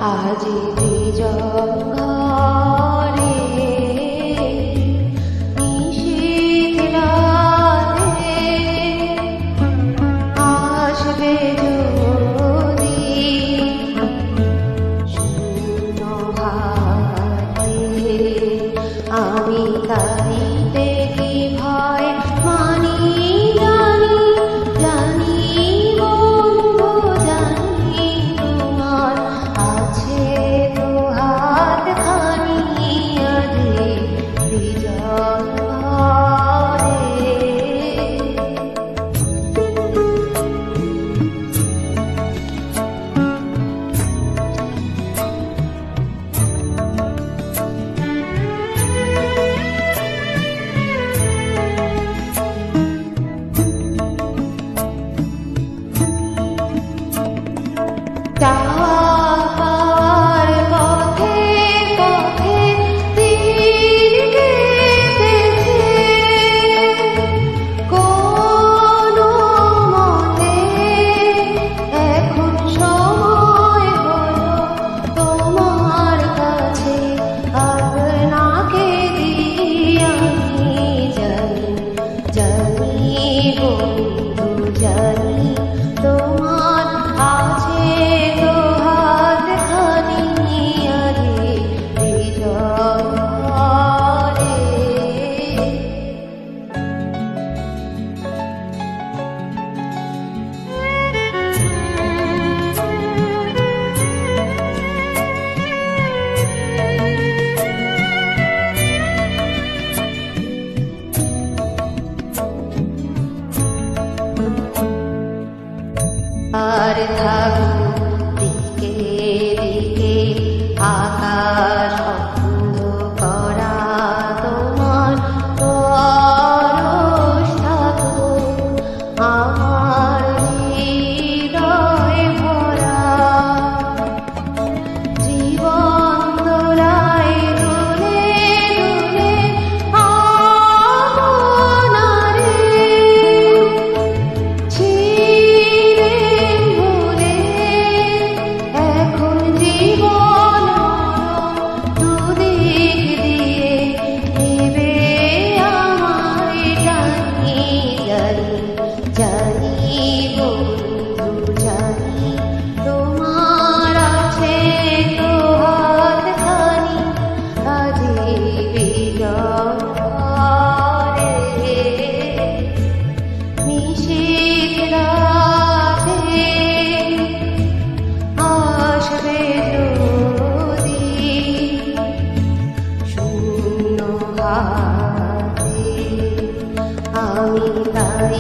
আজি বিজয় ঘরে নিশীথ রাতে আসবে যদি শূন্য হাতে আমি তাইতে কি ভয় মানি জানি জানি বন্ধু জানি তোমার আছে তো হাত খানি আজি বিজয় ঘরে যাওয়ার পথে পথে দিন কেটেছে কোনো মতে এখন সময় হলো তোমার কাছে আপনাকে দিয়ে আমি জানি জানি বন্ধু জানি তোমার আছে তো হাত খানি আজি বিজয় ঘরে আর থাকুক দিকে দিকে আকাশ বন্ধ করা তোমার পরশ থাকুক আমার হৃদয় ভরা জীবন দোলায় দুলে দুলে আপনারে ছিঁড়ে ভুলে এখন জীবন দুদিক দিয়ে নেবে আমায় জানি জানি জানি বন্ধু জানি তোমার আছে তো হাত খানি আজি বিজয় ঘরে নিশীথ রাতে আসবে যদি শূন্য হাতে আমি তাই